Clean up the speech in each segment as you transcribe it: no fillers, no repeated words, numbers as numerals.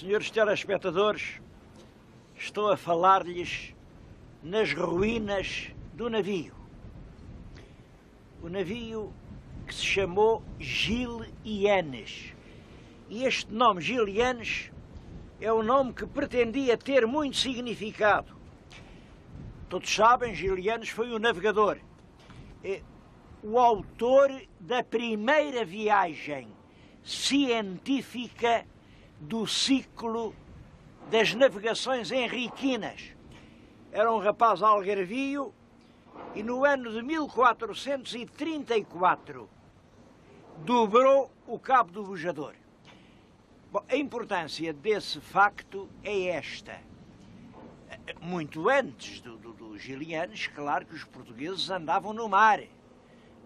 Senhores telespectadores, estou a falar-lhes nas ruínas do navio. O navio que se chamou Gil Yanes. E este nome, Gil Yanes, é um nome que pretendia ter muito significado. Todos sabem, Gil Yanes foi um navegador, o autor da primeira viagem científica do ciclo das navegações henriquinas. Era um rapaz algarvio e no ano de 1434 dobrou o Cabo do Bujador. Bom, a importância desse facto é esta. Muito antes do Gil Yanes, claro que os portugueses andavam no mar,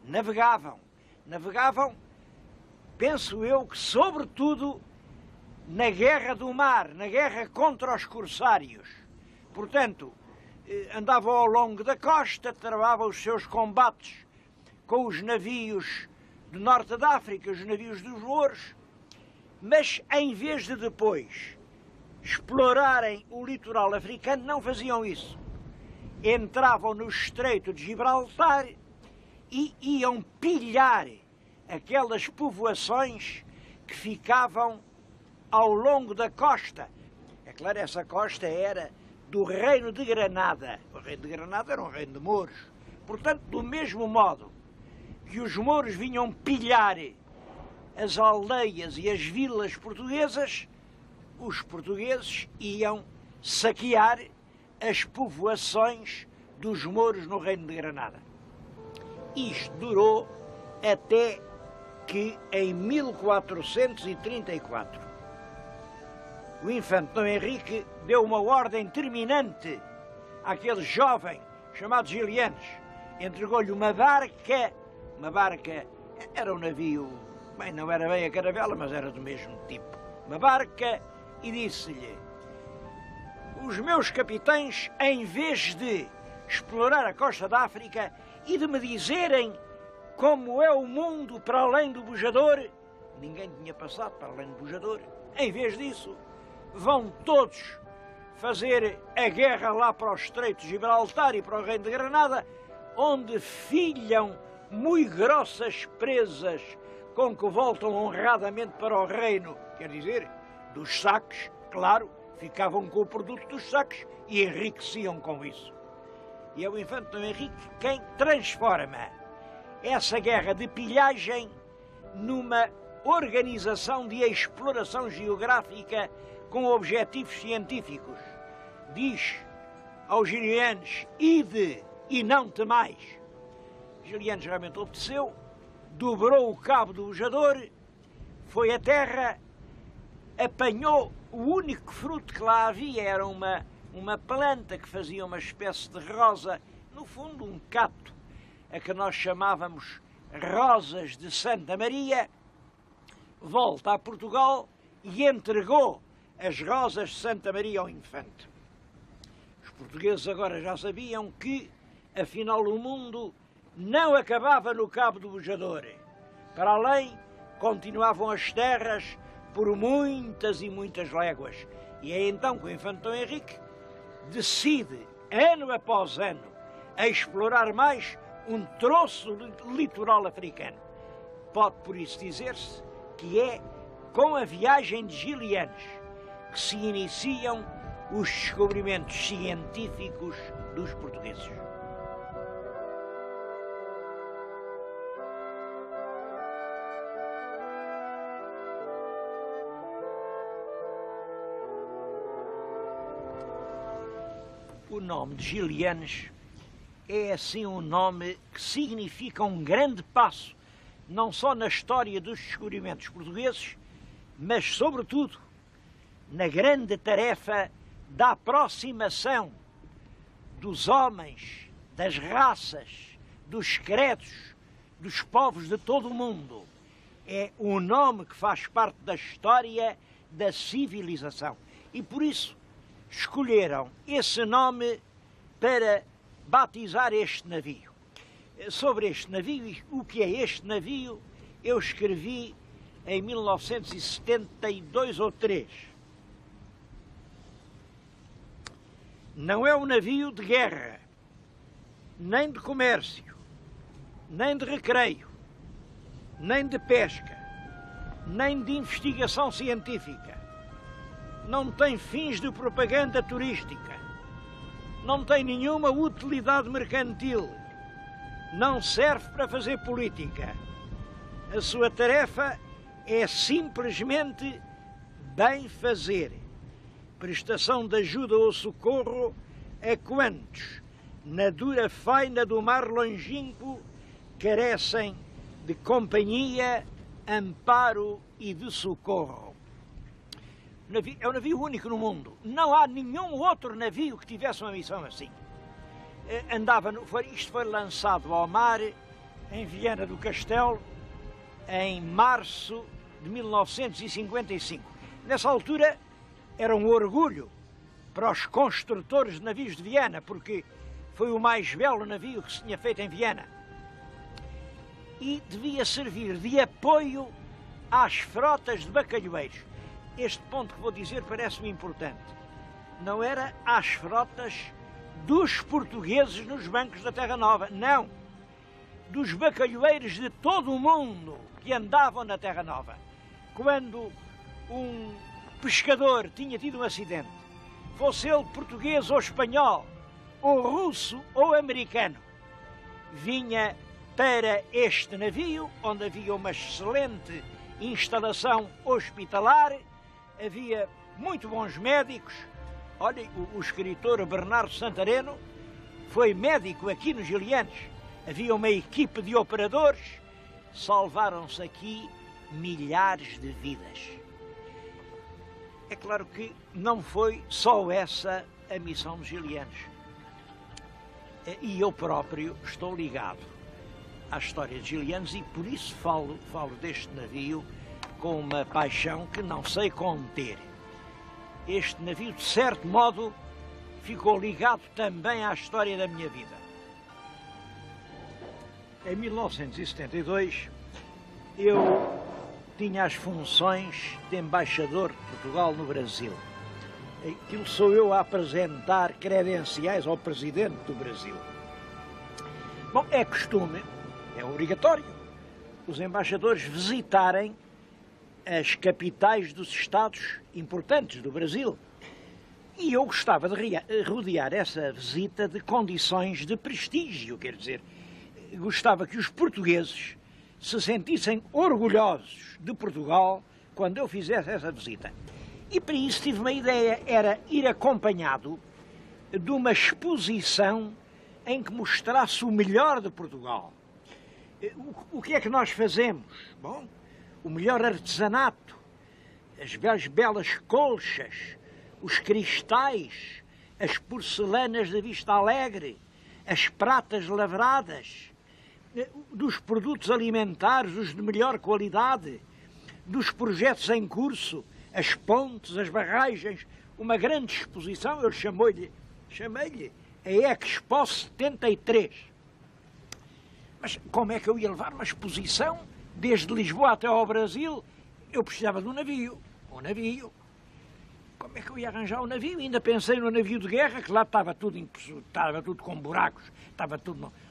navegavam, penso eu que sobretudo na guerra do mar, na guerra contra os corsários. Portanto, andavam ao longo da costa, travavam os seus combates com os navios do norte da África, os navios dos mouros, mas em vez de depois explorarem o litoral africano, não faziam isso. Entravam no Estreito de Gibraltar e iam pilhar aquelas povoações que ficavam ao longo da costa. É claro, essa costa era do Reino de Granada. O Reino de Granada era um reino de mouros. Portanto, do mesmo modo que os mouros vinham pilhar as aldeias e as vilas portuguesas, os portugueses iam saquear as povoações dos mouros no Reino de Granada. Isto durou até que em 1434 o infante Dom Henrique deu uma ordem terminante àquele jovem chamado Gil Yanes. Entregou-lhe uma barca, era um navio, bem, não era bem a caravela, mas era do mesmo tipo, uma barca, e disse-lhe: os meus capitães, em vez de explorar a costa da África e de me dizerem como é o mundo para além do Bujador, ninguém tinha passado para além do Bujador, em vez disso, vão todos fazer a guerra lá para o Estreito de Gibraltar e para o Reino de Granada, onde filham muito grossas presas com que voltam honradamente para o reino, quer dizer, dos saques, claro, ficavam com o produto dos saques e enriqueciam com isso. E é o infante Dom Henrique quem transforma essa guerra de pilhagem numa organização de exploração geográfica com objetivos científicos. Diz aos Gil Yanes: ide e não temais. Gil Yanes realmente obedeceu, dobrou o Cabo do Bujador, foi à terra, apanhou o único fruto que lá havia, era uma planta que fazia uma espécie de rosa, no fundo um cato, a que nós chamávamos rosas de Santa Maria. Volta a Portugal e entregou as rosas de Santa Maria ao infante. Os portugueses agora já sabiam que, afinal, o mundo não acabava no Cabo do Bujador. Para além, continuavam as terras por muitas e muitas léguas. E é então que o infante Dom Henrique decide, ano após ano, a explorar mais um troço litoral africano. Pode, por isso, dizer-se que é com a viagem de Gil Yanes que se iniciam os descobrimentos científicos dos portugueses. O nome de Gil Yanes é assim um nome que significa um grande passo, não só na história dos descobrimentos portugueses, mas sobretudo na grande tarefa da aproximação dos homens, das raças, dos credos, dos povos de todo o mundo. É um nome que faz parte da história da civilização. E por isso escolheram esse nome para batizar este navio. Sobre este navio, o que é este navio, eu escrevi em 1972 ou 3. não é um navio de guerra, nem de comércio, nem de recreio, nem de pesca, nem de investigação científica. Não tem fins de propaganda turística, não tem nenhuma utilidade mercantil, não serve para fazer política. A sua tarefa é simplesmente bem fazer, prestação de ajuda ou socorro a quantos, na dura faina do mar longínquo, carecem de companhia, amparo e de socorro. É um navio único no mundo. Não há nenhum outro navio que tivesse uma missão assim. Isto foi lançado ao mar em Viana do Castelo em março de 1955. Nessa altura era um orgulho para os construtores de navios de Viana, porque foi o mais belo navio que se tinha feito em Viana. E devia servir de apoio às frotas de bacalhoeiros. Este ponto que vou dizer parece-me importante. Não era às frotas dos portugueses nos bancos da Terra Nova, não. Dos bacalhoeiros de todo o mundo que andavam na Terra Nova. Quando um pescador tinha tido um acidente, fosse ele português ou espanhol, ou russo ou americano, vinha para este navio, onde havia uma excelente instalação hospitalar, havia muito bons médicos. Olha, o escritor Bernardo Santareno foi médico aqui nos Gilianos. Havia uma equipe de operadores, salvaram-se aqui milhares de vidas. É claro que não foi só essa a missão dos Gilianos. E eu próprio estou ligado à história de Gilianos e por isso falo deste navio com uma paixão que não sei conter. Este navio, de certo modo, ficou ligado também à história da minha vida. Em 1972, eu tinha as funções de embaixador de Portugal no Brasil. Aquilo sou eu a apresentar credenciais ao presidente do Brasil. Bom, é costume, é obrigatório, os embaixadores visitarem as capitais dos estados importantes do Brasil. E eu gostava de rodear essa visita de condições de prestígio, quer dizer, gostava que os portugueses se sentissem orgulhosos de Portugal quando eu fizesse essa visita. E para isso tive uma ideia, era ir acompanhado de uma exposição em que mostrasse o melhor de Portugal. O que é que nós fazemos? Bom, o melhor artesanato, as belas colchas, os cristais, as porcelanas de Vista Alegre, as pratas lavradas, dos produtos alimentares, os de melhor qualidade, dos projetos em curso, as pontes, as barragens, uma grande exposição. Eu chamei-lhe a Expo 73. Mas como é que eu ia levar uma exposição desde Lisboa até ao Brasil? Eu precisava de um navio. Como é que eu ia arranjar um navio? Ainda pensei no navio de guerra, que lá estava tudo com buracos,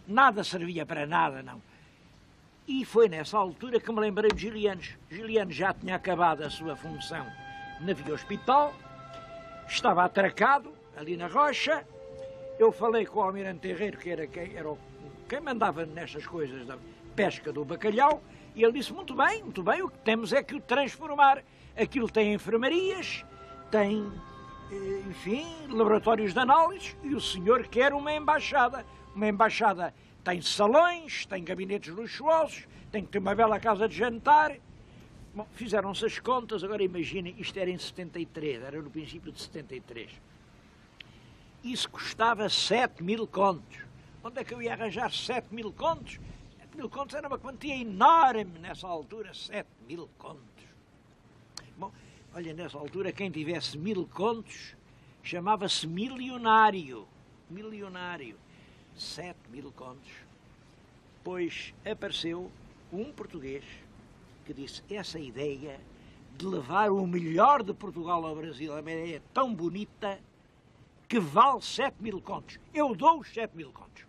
nada servia para nada, não. E foi nessa altura que me lembrei de Gilianos. Gilianos já tinha acabado a sua função de navio-hospital, estava atracado ali na rocha. Eu falei com o almirante Herreiro, que era quem mandava nestas coisas da pesca do bacalhau, e ele disse, muito bem, o que temos é que o transformar. Aquilo tem enfermarias, tem, enfim, laboratórios de análise, e o senhor quer uma embaixada. Uma embaixada tem salões, tem gabinetes luxuosos, tem que ter uma bela casa de jantar. Bom, fizeram-se as contas, agora imaginem, isto era em 73, era no princípio de 73. Isso custava 7.000 contos. Onde é que eu ia arranjar 7.000 contos? 7.000 contos era uma quantia enorme nessa altura, 7.000 contos. Bom, olha, nessa altura quem tivesse 1.000 contos chamava-se milionário. 7.000 contos. Pois apareceu um português que disse, essa ideia de levar o melhor de Portugal ao Brasil é uma ideia tão bonita que vale 7.000 contos. Eu dou os 7.000 contos.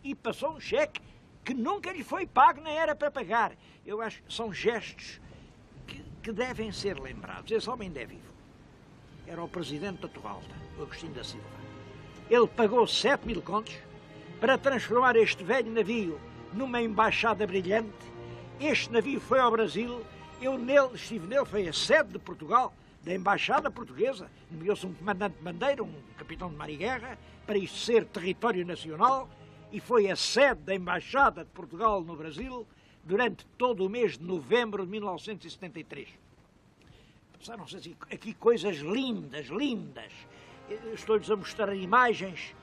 E passou um cheque que nunca lhe foi pago, nem era para pagar. Eu acho que são gestos que devem ser lembrados. Esse homem ainda é vivo. Era o presidente da Torralta, o Agostinho da Silva. Ele pagou 7.000 contos para transformar este velho navio numa embaixada brilhante. Este navio foi ao Brasil, estive nele, foi a sede de Portugal, da embaixada portuguesa, nomeou-se um comandante de bandeira, um capitão de mar e guerra, para isto ser território nacional, e foi a sede da embaixada de Portugal no Brasil durante todo o mês de novembro de 1973. Passaram-se aqui coisas lindas, lindas. Estou-lhes a mostrar imagens.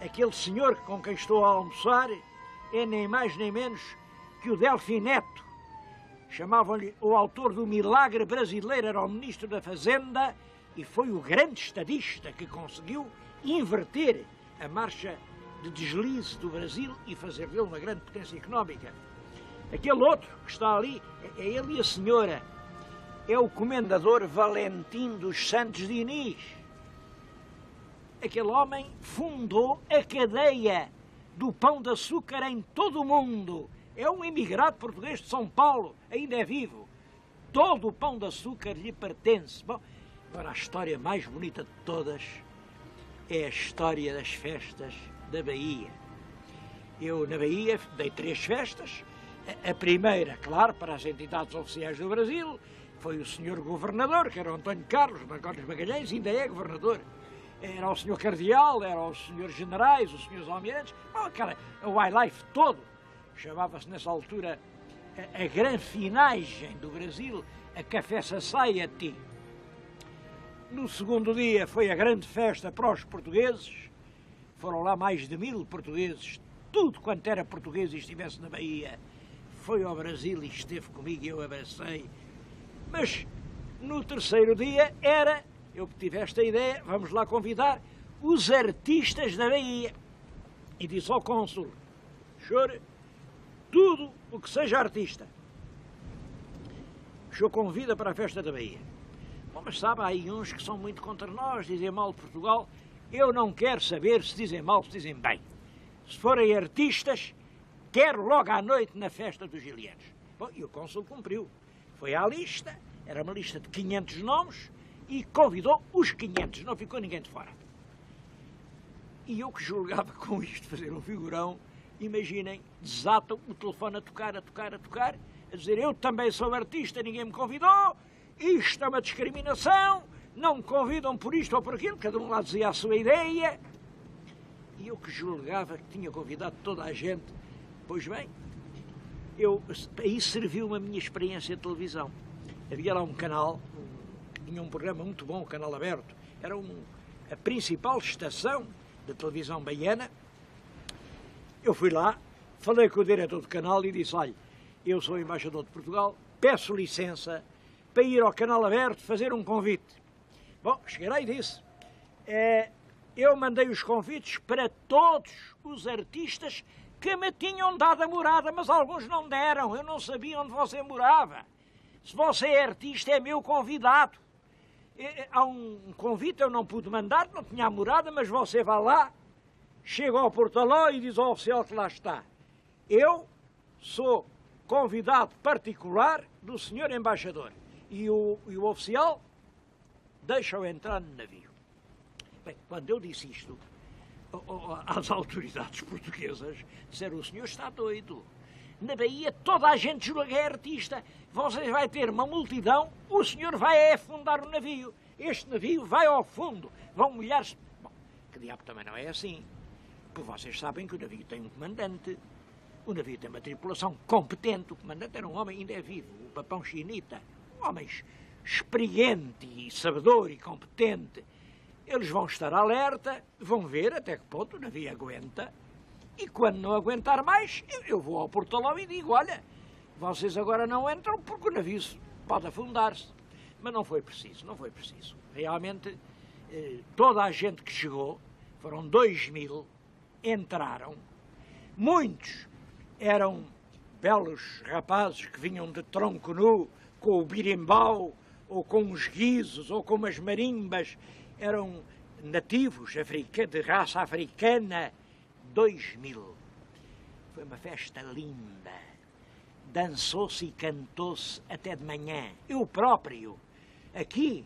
Aquele senhor com quem estou a almoçar é nem mais nem menos que o Delfim Neto. Chamavam-lhe o autor do milagre brasileiro, era o ministro da Fazenda e foi o grande estadista que conseguiu inverter a marcha de deslize do Brasil e fazer dele uma grande potência económica. Aquele outro que está ali, é ele e a senhora, é o comendador Valentim dos Santos Diniz. Aquele homem fundou a cadeia do pão de açúcar em todo o mundo. É um imigrado português de São Paulo, ainda é vivo. Todo o pão de açúcar lhe pertence. Bom, agora a história mais bonita de todas é a história das festas da Bahia. Eu, na Bahia, dei 3 festas. A primeira, claro, para as entidades oficiais do Brasil, foi o senhor governador, que era o Antônio Carlos Magalhães, ainda é governador. Era o senhor cardeal, eram os senhores generais, os senhores almirantes, bom, o wildlife todo. Chamava-se nessa altura a granfinagem do Brasil, a Café Society. No segundo dia foi a grande festa para os portugueses, foram lá mais de 1000 portugueses, tudo quanto era português e estivesse na Bahia, foi ao Brasil e esteve comigo e eu abracei. Mas no terceiro dia eu que tive esta ideia, vamos lá convidar os artistas da Bahia. E disse ao cônsul, senhor, tudo o que seja artista, o senhor convida para a festa da Bahia. Bom, mas sabe, há aí uns que são muito contra nós, dizem mal de Portugal. Eu não quero saber se dizem mal ou se dizem bem. Se forem artistas, quero logo à noite na festa dos Gilianos. Bom, e o cônsul cumpriu. Foi à lista, era uma lista de 500 nomes, e convidou os 500, não ficou ninguém de fora. E eu que julgava com isto fazer um figurão, imaginem, desatam o telefone a tocar, a dizer, eu também sou artista, ninguém me convidou, isto é uma discriminação, não me convidam por isto ou por aquilo, cada um lá dizia a sua ideia. E eu que julgava que tinha convidado toda a gente, pois bem, aí serviu-me a minha experiência de televisão. Havia lá um canal, tinha um programa muito bom, o Canal Aberto, era a principal estação da televisão baiana. Eu fui lá, falei com o diretor do canal e disse, olha, eu sou embaixador de Portugal, peço licença para ir ao Canal Aberto fazer um convite. Bom, cheguei lá e disse, eu mandei os convites para todos os artistas que me tinham dado a morada, mas alguns não deram, eu não sabia onde você morava. Se você é artista, é meu convidado. Há um convite, eu não pude mandar, não tinha a morada, mas você vai lá, chega ao portalão e diz ao oficial que lá está. Eu sou convidado particular do senhor embaixador. E o oficial deixa-o entrar no navio. Bem, quando eu disse isto às autoridades portuguesas, disseram, o senhor está doido. Na Bahia toda a gente julga que é artista. Você vai ter uma multidão, o senhor vai afundar o navio. Este navio vai ao fundo, vão molhar-se. Bom, que diabo também não é assim. Porque vocês sabem que o navio tem um comandante, o navio tem uma tripulação competente, o comandante era um homem, ainda é vivo, o Papão Chinita, um homem experiente e sabedor e competente. Eles vão estar alerta, vão ver até que ponto o navio aguenta. E quando não aguentar mais, eu vou ao portalão e digo, olha, vocês agora não entram porque o navio pode afundar-se. Mas não foi preciso, não foi preciso. Realmente, toda a gente que chegou, foram 2000, entraram. Muitos eram belos rapazes que vinham de tronco nu, com o birimbau, ou com os guizos, ou com as marimbas. Eram nativos de raça africana, 2000. Foi uma festa linda. Dançou-se e cantou-se até de manhã. Eu próprio, aqui,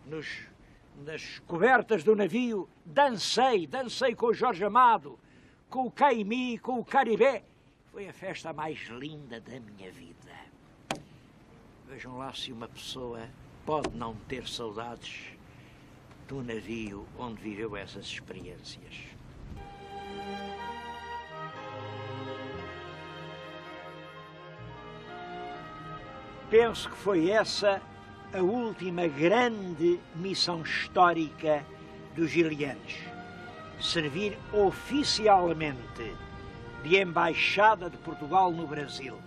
nas cobertas do navio, dancei com o Jorge Amado, com o Caimi, com o Caribé. Foi a festa mais linda da minha vida. Vejam lá se uma pessoa pode não ter saudades do navio onde viveu essas experiências. Penso que foi essa a última grande missão histórica dos gilianos. Servir oficialmente de embaixada de Portugal no Brasil.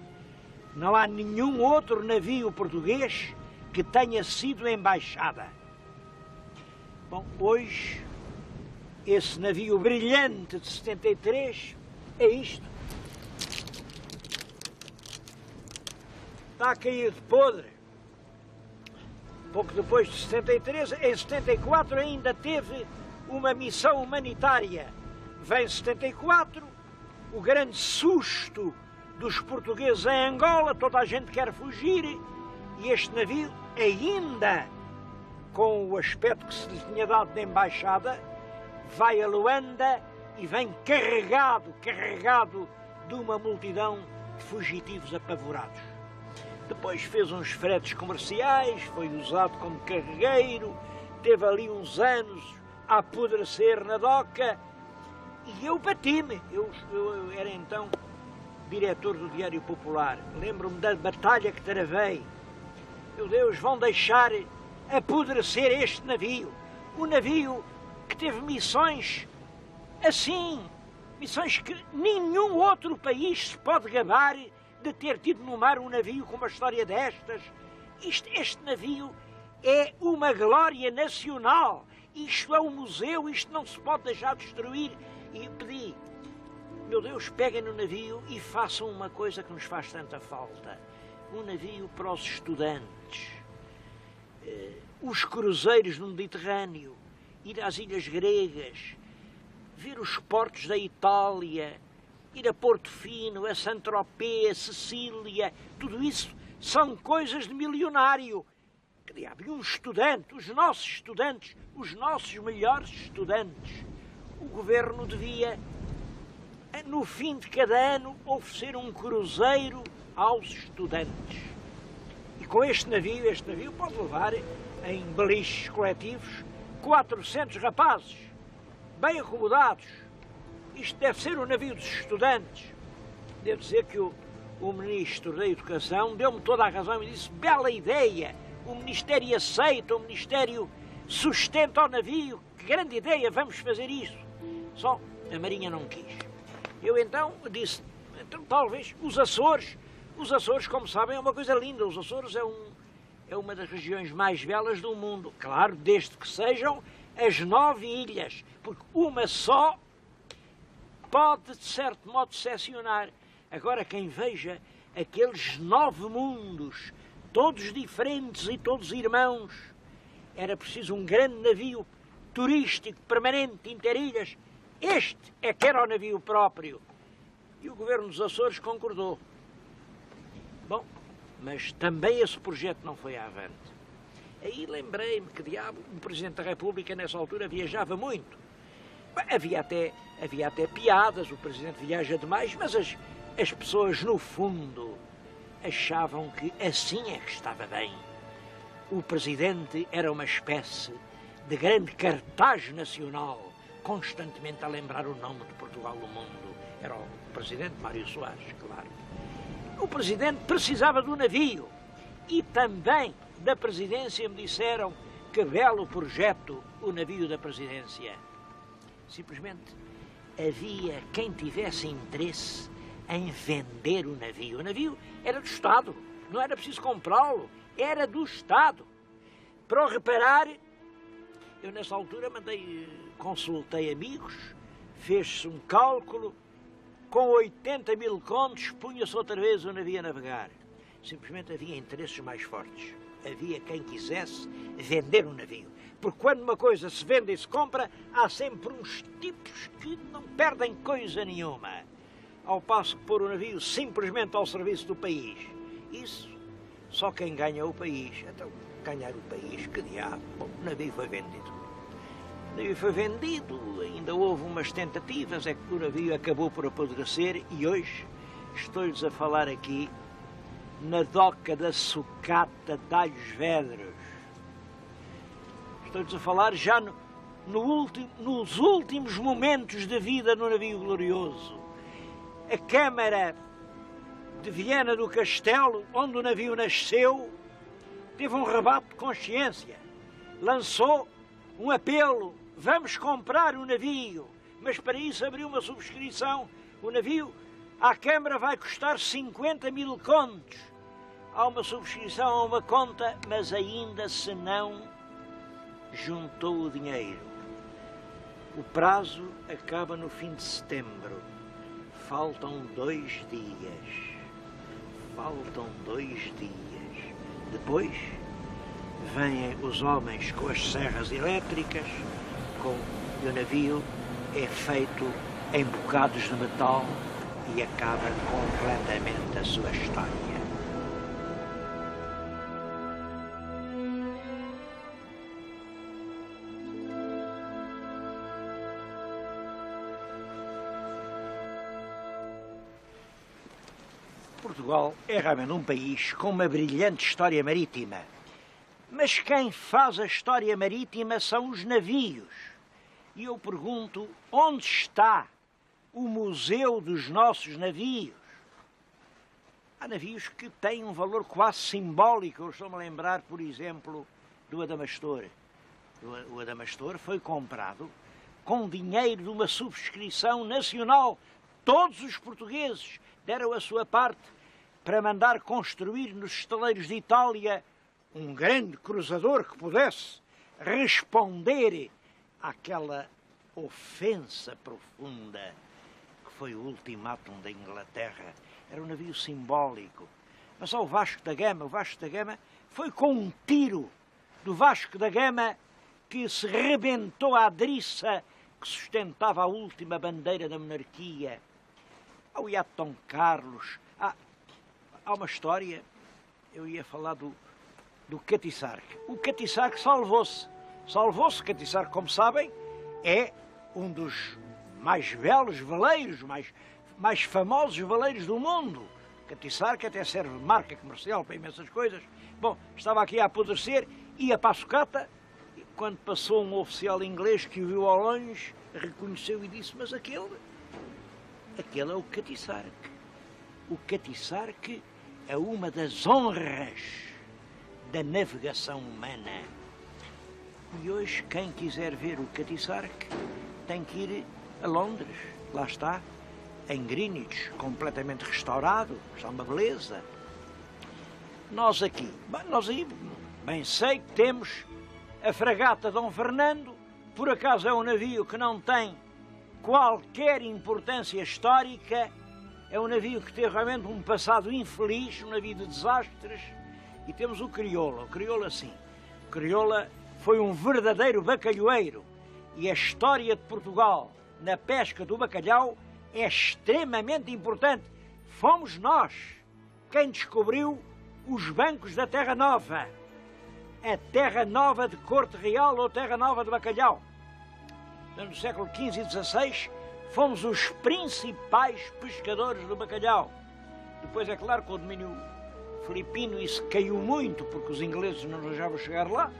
Não há nenhum outro navio português que tenha sido embaixada. Bom, hoje, esse navio brilhante de 73 é isto. Está a cair de podre. Pouco depois de 73, em 74 ainda teve uma missão humanitária. Vem 74, o grande susto dos portugueses em Angola, toda a gente quer fugir, e este navio, ainda com o aspecto que se lhe tinha dado de embaixada, vai a Luanda e vem carregado de uma multidão de fugitivos apavorados. Depois fez uns fretes comerciais, foi usado como carregueiro, teve ali uns anos a apodrecer na doca, e eu bati-me. Eu era então diretor do Diário Popular. Lembro-me da batalha que travei. Meu Deus, vão deixar apodrecer este navio. Um navio que teve missões assim, missões que nenhum outro país se pode gabar de ter tido no mar um navio com uma história destas. Este navio é uma glória nacional. Isto é um museu, isto não se pode deixar destruir. E pedi, meu Deus, peguem no navio e façam uma coisa que nos faz tanta falta. Um navio para os estudantes. Os cruzeiros no Mediterrâneo, ir às ilhas gregas, ver os portos da Itália, ir a Porto Fino, a Saint-Tropez, a Sicília, tudo isso são coisas de milionário. Que diabo, e um estudante, os nossos melhores estudantes, o governo devia, no fim de cada ano, oferecer um cruzeiro aos estudantes. E com este navio pode levar em beliches coletivos 400 rapazes, bem acomodados. Isto deve ser o navio dos estudantes. Devo dizer que o Ministro da Educação deu-me toda a razão e disse, bela ideia, o Ministério aceita, o Ministério sustenta o navio, que grande ideia, vamos fazer isso. Só a Marinha não quis. Eu então disse, então, talvez os Açores, como sabem, é uma coisa linda. Os Açores é uma das regiões mais belas do mundo. Claro, desde que sejam as 9 ilhas, porque uma só pode, de certo modo, decepcionar. Agora, quem veja aqueles 9 mundos, todos diferentes e todos irmãos, era preciso um grande navio turístico, permanente, interilhas. Este é que era o navio próprio. E o governo dos Açores concordou. Bom, mas também esse projeto não foi avante. Aí lembrei-me que, diabo, o Presidente da República, nessa altura, viajava muito. Havia até piadas, o Presidente viaja demais, mas as pessoas, no fundo, achavam que assim é que estava bem. O Presidente era uma espécie de grande cartaz nacional, constantemente a lembrar o nome de Portugal no mundo. Era o Presidente Mário Soares, claro. O Presidente precisava do navio e também da Presidência me disseram que belo projeto o navio da Presidência. Simplesmente havia quem tivesse interesse em vender o navio. O navio era do Estado, não era preciso comprá-lo, era do Estado. Para o reparar, eu nessa altura consultei amigos, fez-se um cálculo, com 80 mil contos punha-se outra vez o navio a navegar. Simplesmente havia interesses mais fortes. Havia quem quisesse vender um navio. Porque quando uma coisa se vende e se compra, há sempre uns tipos que não perdem coisa nenhuma. Ao passo que pôr o navio simplesmente ao serviço do país. Isso, só quem ganha o país. Então, ganhar o país, que diabo. Bom, o navio foi vendido. O navio foi vendido, ainda houve umas tentativas, é que o navio acabou por apodrecer e hoje estou-lhes a falar aqui na doca da sucata de Alhos Vedros. Estou-lhes a falar já nos últimos momentos da vida no navio glorioso. A Câmara de Viana do Castelo, onde o navio nasceu, teve um rebate de consciência. Lançou um apelo: vamos comprar o navio, mas para isso abriu uma subscrição. O navio à Câmara vai custar 50.000 contos. Há uma subscrição a uma conta, mas ainda se não juntou o dinheiro. O prazo acaba no fim de setembro. Faltam 2 dias. Faltam 2 dias. Depois vêm os homens com as serras elétricas, e o navio é feito em bocados de metal e acaba completamente a sua história. Portugal é realmente um país com uma brilhante história marítima. Mas quem faz a história marítima são os navios. E eu pergunto, onde está o museu dos nossos navios? Há navios que têm um valor quase simbólico. Eu estou-me a lembrar, por exemplo, do Adamastor. O Adamastor foi comprado com dinheiro de uma subscrição nacional. Todos os portugueses deram a sua parte para mandar construir nos estaleiros de Itália um grande cruzador que pudesse responder àquela ofensa profunda que foi o ultimátum da Inglaterra. Era um navio simbólico. Mas ao Vasco da Gama, foi com um tiro do Vasco da Gama que se rebentou a driça que sustentava a última bandeira da monarquia. Ao iate Dom Carlos. Há uma história, eu ia falar do Catiçarque. O Catiçarque salvou-se. O Catiçarque, como sabem, é um dos mais belos veleiros, mais famosos veleiros do mundo. O Catiçarque até serve de marca comercial para imensas coisas. Bom, estava aqui a apodrecer, ia para a sucata, e quando passou um oficial inglês que o viu ao longe, reconheceu e disse: mas aquele é o Catiçarque. O Catiçarque é uma das honras da navegação humana. E hoje, quem quiser ver o Catiçarque tem que ir a Londres. Lá está, em Greenwich, completamente restaurado. Está uma beleza. Nós aqui, bem sei que temos a fragata Dom Fernando. Por acaso é um navio que não tem qualquer importância histórica. É um navio que teve realmente um passado infeliz, um navio de desastres. E temos o Crioula. O Crioula, sim. O Crioula foi um verdadeiro bacalhoeiro. E a história de Portugal na pesca do bacalhau é extremamente importante. Fomos nós quem descobriu os bancos da Terra Nova. A Terra Nova de Corte Real ou Terra Nova de Bacalhau. No século XV e XVI, fomos os principais pescadores do bacalhau. Depois, é claro, com o domínio filipino isso caiu muito, porque os ingleses não arranjavam chegar lá,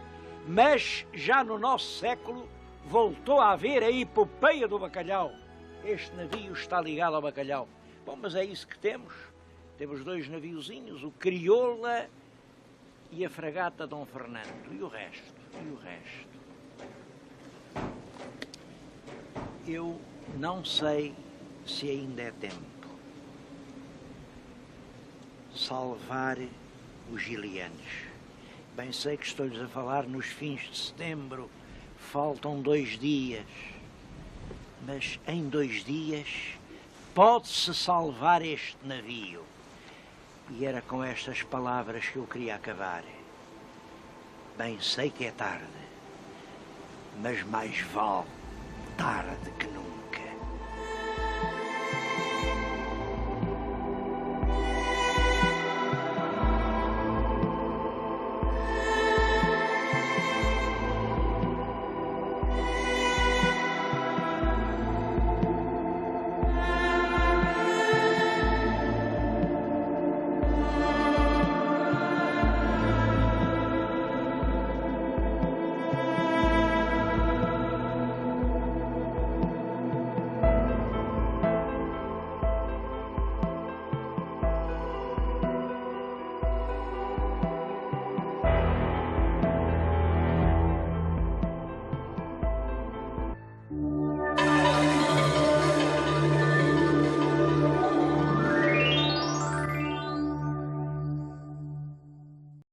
mas já no nosso século voltou a haver a epopeia do bacalhau. Este navio está ligado ao bacalhau. Bom, mas é isso que temos. Temos 2 naviozinhos, o Crioula e a fragata Dom Fernando. E o resto? Eu não sei se ainda é tempo. Salvar os gilianos. Bem sei que estou-lhes a falar nos fins de setembro. Faltam 2 dias. Mas em 2 dias pode-se salvar este navio. E era com estas palavras que eu queria acabar. Bem sei que é tarde, mas mais vale tarde que nunca.